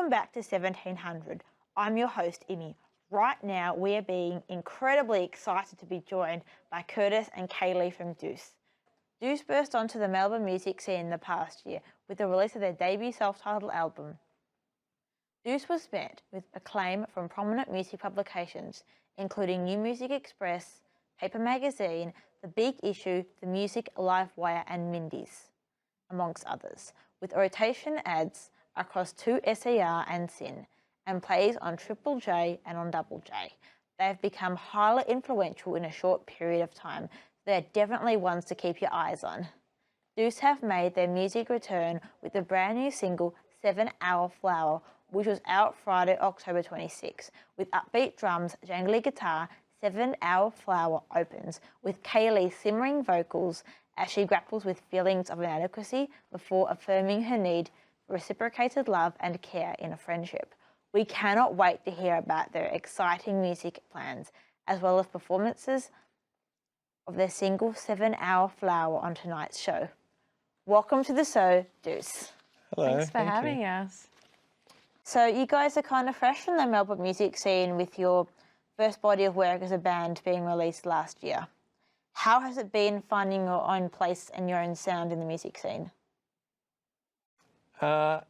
Welcome back to 1700. I'm your host, Imi. Right now, we are being incredibly excited to be joined by Curtis and Kayleigh from Deuce. Deuce burst onto the Melbourne music scene in the past year with the release of their debut self-titled album. Deuce was met with acclaim from prominent music publications, including New Music Express, Paper Magazine, The Big Issue, The Music, Livewire and Mindy's, amongst others, with rotation ads across 2 SER and SYN, and plays on Triple J and on Double J. They have become highly influential in a short period of time. They're definitely ones to keep your eyes on. Deuce have made their music return with the brand new single 7 Hour Flower, which was out Friday, October 26, with upbeat drums, jangly guitar. 7 Hour Flower opens with Kayleigh simmering vocals as she grapples with feelings of inadequacy before affirming her need for reciprocated love and care in a friendship. We cannot wait to hear about their exciting music plans, as well as performances of their single 7 Hour Flower on tonight's show. Welcome to the show, Deuce. Hello. Thanks for having us. So you guys are kind of fresh in the Melbourne music scene with your first body of work as a band being released last year. How has it been finding your own place and your own sound in the music scene?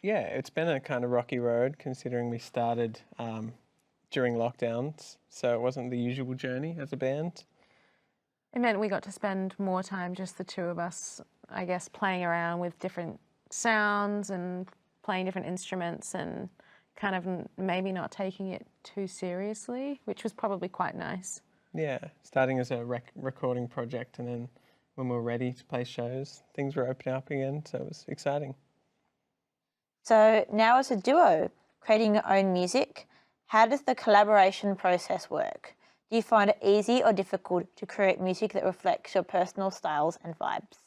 Yeah, it's been a kind of rocky road considering we started during lockdowns, so it wasn't the usual journey as a band. It meant we got to spend more time, just the two of us, I guess, playing around with different sounds and playing different instruments and kind of maybe not taking it too seriously, which was probably quite nice. Yeah, starting as a recording project, and then when we were ready to play shows, things were opening up again, so it was exciting. So now as a duo, creating your own music, how does the collaboration process work? Do you find it easy or difficult to create music that reflects your personal styles and vibes?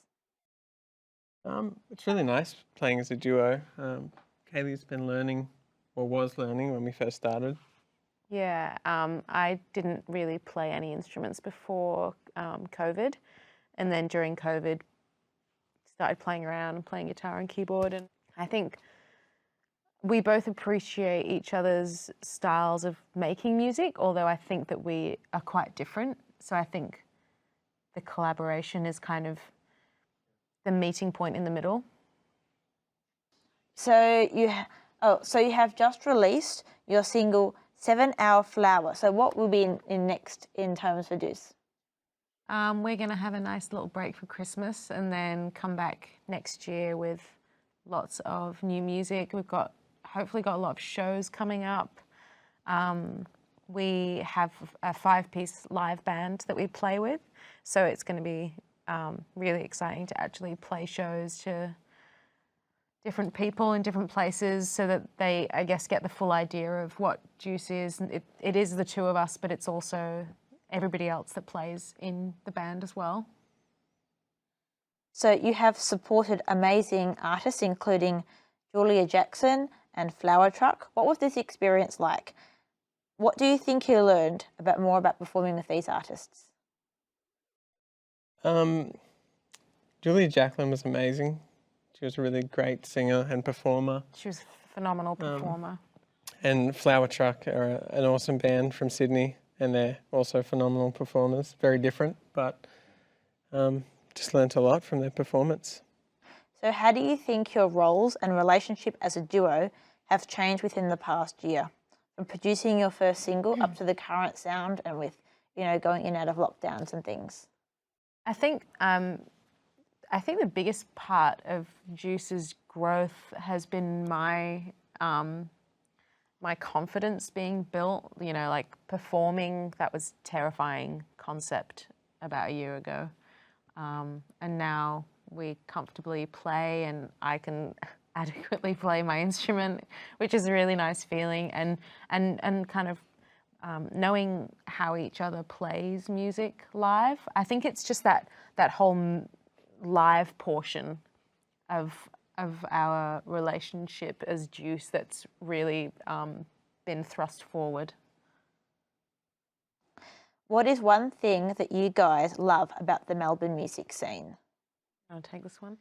It's really nice playing as a duo. Kayleigh's been learning, or was learning when we first started. Yeah, I didn't really play any instruments before COVID, and then during COVID started playing around and playing guitar and keyboard, and I think we both appreciate each other's styles of making music, although I think that we are quite different. So I think the collaboration is kind of the meeting point in the middle. So you have just released your single 7 Hour Flower. So what will be in next in terms for Deuce? We're going to have a nice little break for Christmas and then come back next year with lots of new music. We've hopefully got a lot of shows coming up. We have a 5-piece live band that we play with, so it's going to be really exciting to actually play shows to different people in different places so that they, I guess, get the full idea of what Deuce is. It is the two of us, but it's also everybody else that plays in the band as well. So you have supported amazing artists, including Julia Jackson and Flower Truck. What was this experience like? What do you think you learned more about performing with these artists? Julia Jacqueline was amazing. She was a really great singer and performer. She was a phenomenal performer. And Flower Truck are an awesome band from Sydney, and they're also phenomenal performers. Very different, but just learnt a lot from their performance. So how do you think your roles and relationship as a duo have changed within the past year? From producing your first single up to the current sound and with, going in and out of lockdowns and things? I think the biggest part of Deuce's growth has been my confidence being built. Like performing, that was a terrifying concept about a year ago. And now we comfortably play and I can adequately play my instrument, which is a really nice feeling. And kind of knowing how each other plays music live. I think it's just that whole live portion of our relationship as Deuce that's really been thrust forward. What is one thing that you guys love about the Melbourne music scene? Want to take this one?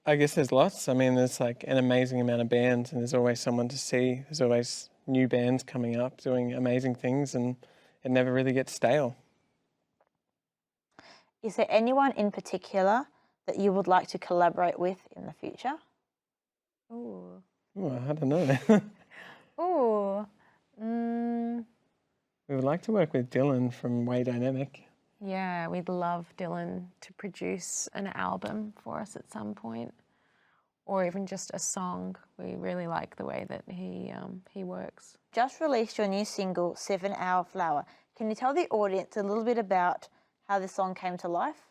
I guess there's lots. I mean, there's like an amazing amount of bands, and there's always someone to see. There's always new bands coming up doing amazing things, and it never really gets stale. Is there anyone in particular that you would like to collaborate with in the future? Ooh. Well, I don't know. Ooh. We would like to work with Dylan from Way Dynamic. Yeah, we'd love Dylan to produce an album for us at some point, or even just a song. We really like the way that he works. Just released your new single, 7 Hour Flower. Can you tell the audience a little bit about how this song came to life?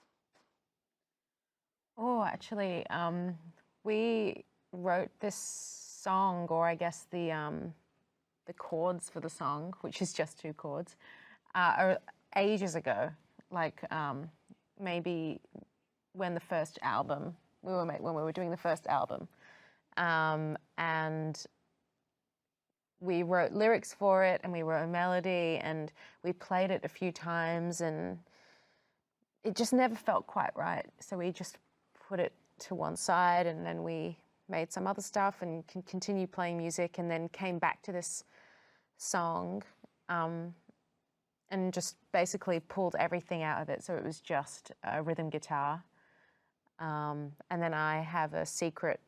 Oh, actually, we wrote this song, or I guess the chords for the song, which is just 2 chords, ages ago. Like maybe when the first album when we were doing the first album, and we wrote lyrics for it, and we wrote a melody, and we played it a few times, and it just never felt quite right. So we just put it to one side, and then we made some other stuff and continued playing music, and then came back to this song and just basically pulled everything out of it. So it was just a rhythm guitar. And then I have a secret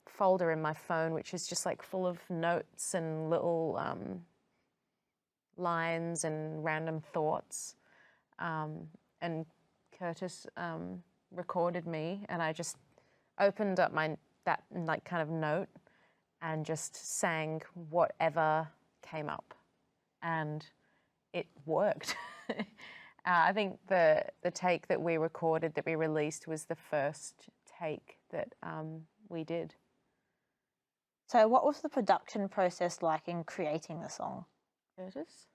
folder in my phone, which is just like full of notes and little lines and random thoughts. And Curtis recorded me, and I just opened up that like kind of note and just sang whatever came up, and it worked. I think the take that we recorded, that we released, was the first take that we did. So what was the production process like in creating the song? Curtis?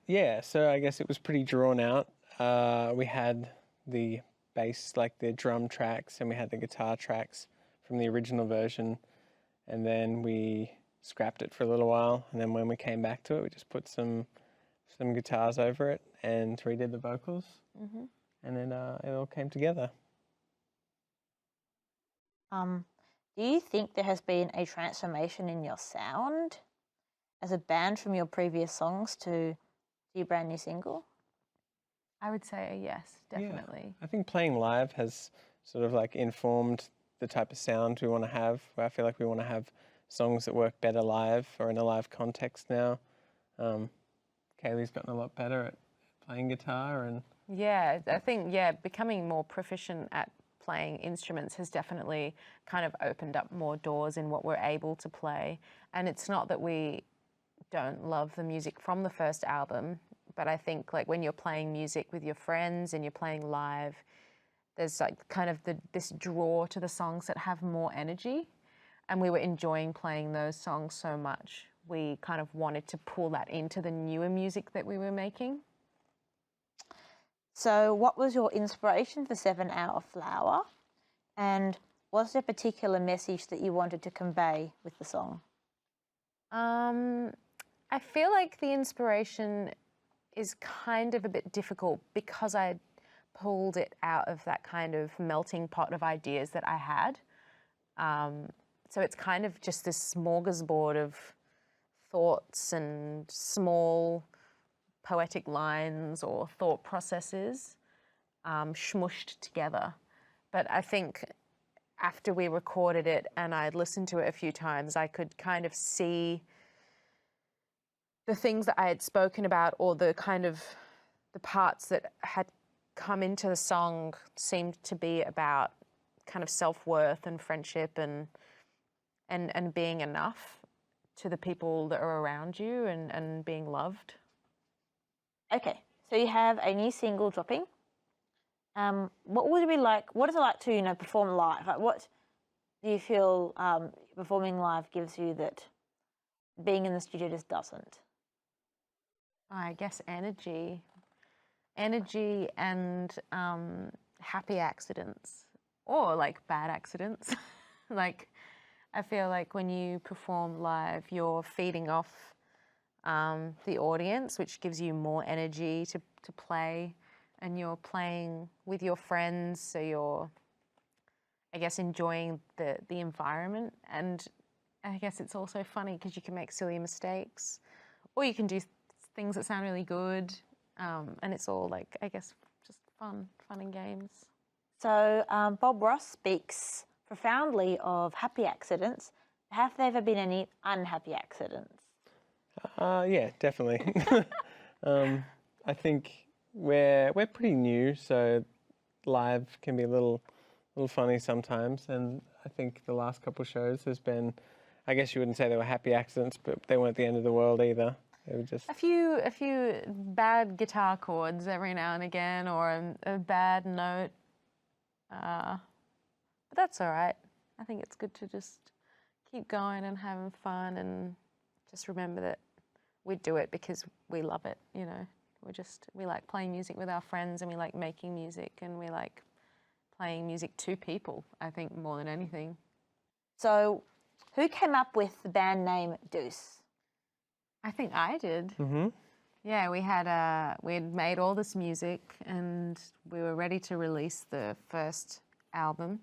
Yeah, so I guess it was pretty drawn out. We had the bass, like the drum tracks, and we had the guitar tracks from the original version, and then we scrapped it for a little while, and then when we came back to it, we just put some guitars over it and redid the vocals, and then it all came together. Do you think there has been a transformation in your sound as a band from your previous songs to your brand new single? I would say yes, definitely. Yeah. I think playing live has sort of like informed the type of sound we want to have. I feel like we want to have songs that work better live or in a live context now. Kayleigh's gotten a lot better at playing guitar, and yeah, I think becoming more proficient at playing instruments has definitely kind of opened up more doors in what we're able to play. And it's not that we don't love the music from the first album, but I think like when you're playing music with your friends and you're playing live, there's like kind of this draw to the songs that have more energy, and we were enjoying playing those songs so much. We kind of wanted to pull that into the newer music that we were making. So what was your inspiration for 7 Hour Flower? And was there a particular message that you wanted to convey with the song? I feel like the inspiration is kind of a bit difficult because I pulled it out of that kind of melting pot of ideas that I had. So it's kind of just this smorgasbord of thoughts and small poetic lines or thought processes smushed together. But I think after we recorded it and I'd listened to it a few times, I could kind of see the things that I had spoken about, or the kind of the parts that had come into the song seemed to be about kind of self-worth and friendship and being enough to the people that are around you and being loved. Okay, so you have a new single dropping. What would it be like? What is it like to perform live? Like, what do you feel performing live gives you that being in the studio just doesn't? I guess energy and happy accidents, or like bad accidents. Like, I feel like when you perform live, you're feeding off the audience, which gives you more energy to play, and you're playing with your friends, so you're I guess, enjoying the environment. And I guess it's also funny because you can make silly mistakes, or you can do things that sound really good. And it's all like, I guess, just fun and games. So Bob Ross speaks profoundly of happy accidents. Have there ever been any unhappy accidents? Yeah, definitely. I think we're pretty new, so live can be a little funny sometimes. And I think the last couple of shows has been, I guess you wouldn't say they were happy accidents, but they weren't the end of the world either. They were just a few bad guitar chords every now and again, or a bad note. But that's all right. I think it's good to just keep going and having fun, and just remember that we do it because we love it, you know. We like playing music with our friends, and we like making music, and we like playing music to people, I think, more than anything. So who came up with the band name Deuce? I think I did. Mm-hmm. Yeah, we had made all this music, and we were ready to release the first album,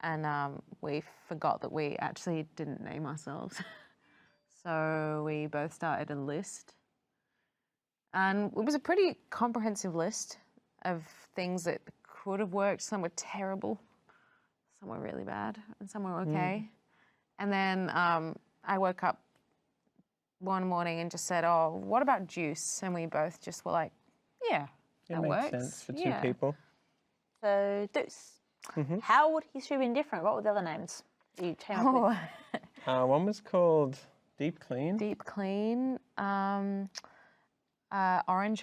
and we forgot that we actually didn't name ourselves. So we both started a list, and it was a pretty comprehensive list of things that could have worked. Some were terrible, some were really bad, and some were okay. And then I woke up one morning and just said, "Oh, what about Deuce?" And we both just were like, "Yeah, It that makes works." sense for two people. So Deuce. How would history been different? What were the other names you came up with? One was called Deep Clean. Deep Clean, Orange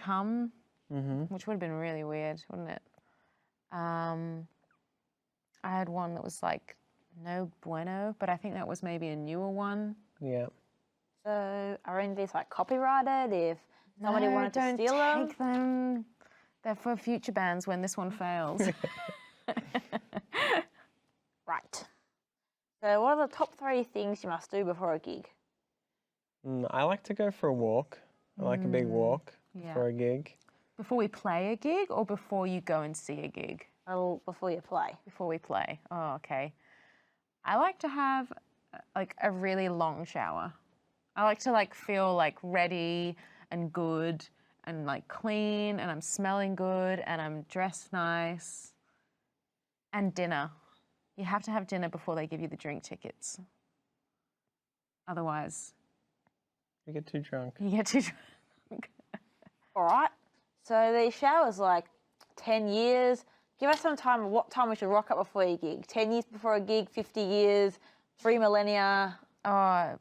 Hum, which would have been really weird, wouldn't it? I had one that was like No Bueno, but I think that was maybe a newer one. Yeah. So are any of these like copyrighted if somebody wanted to steal them? Don't take them. They're for future bands when this one fails. Right. So what are the top 3 things you must do before a gig? I like to go for a walk. I like a big walk for a gig. Before we play a gig, or before you go and see a gig? Well, before you play. Before we play. Oh, okay. I like to have like a really long shower. I like to like feel like ready and good and like clean, and I'm smelling good, and I'm dressed nice. And dinner. You have to have dinner before they give you the drink tickets. Otherwise, You get too drunk. you get too drunk. All right. So the shower's like 10 years. Give us some time of what time we should rock up before your gig. 10 years before a gig, 50 years, 3 millennia. Oh,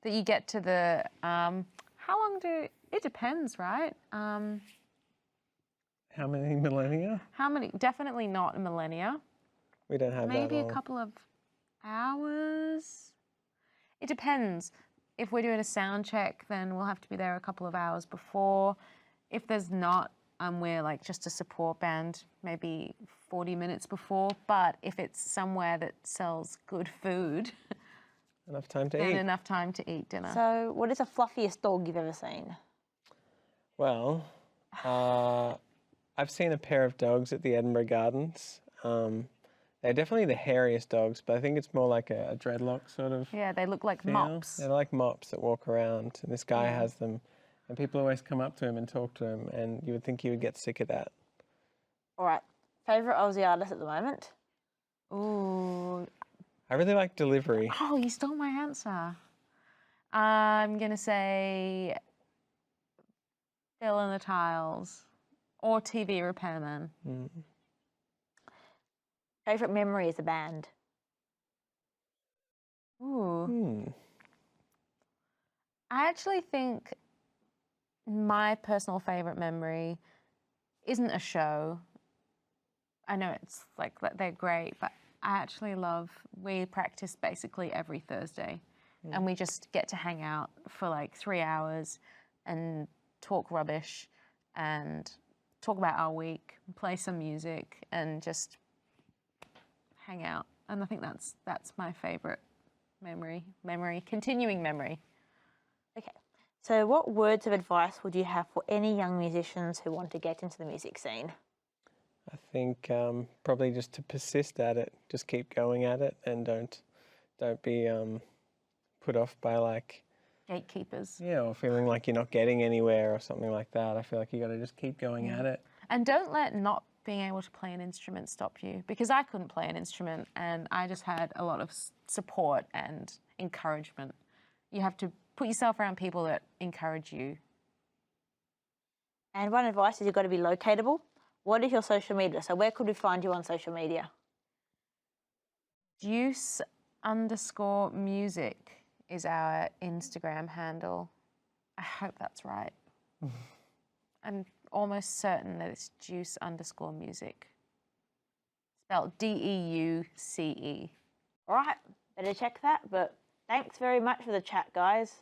that you get to the, how long it depends, right? How many millennia? Definitely not a millennia. We don't have Maybe that a long. couple of hours. It depends. If we're doing a sound check, then we'll have to be there a couple of hours before. If there's not, we're like just a support band, maybe 40 minutes before. But if it's somewhere that sells good food, Enough time to then eat. enough time to eat dinner. So what is the fluffiest dog you've ever seen? Well, I've seen a pair of dogs at the Edinburgh Gardens. They're definitely the hairiest dogs, but I think it's more like a dreadlock sort of Yeah, they look like feel. mops. They're like mops that walk around, and this guy has them, and people always come up to him and talk to him, and you would think he would get sick of that. All right. Favourite Aussie artist at the moment? Ooh. I really like Delivery. Oh, you stole my answer. I'm going to say Fill in the Tiles or TV Repairman. Favourite memory as a band? Ooh. I actually think my personal favourite memory isn't a show. I know it's like they're great, but I actually love, we practice basically every Thursday, and we just get to hang out for like 3 hours and talk rubbish and talk about our week, play some music, and just hang out. And I think that's my favourite continuing memory. Okay. So what words of advice would you have for any young musicians who want to get into the music scene? I think probably just to persist at it, just keep going at it, and don't be put off by like Gatekeepers. or feeling like you're not getting anywhere or something like that. I feel like you got to just keep going at it. And don't let not being able to play an instrument stop you, because I couldn't play an instrument and I just had a lot of support and encouragement. You have to put yourself around people that encourage you. And one advice is you've got to be locatable. What is your social media? So where could we find you on social media? Deuce_music is our Instagram handle. I hope that's right. I'm almost certain that it's Deuce_music. Spelled DEUCE. All right, better check that. But thanks very much for the chat, guys.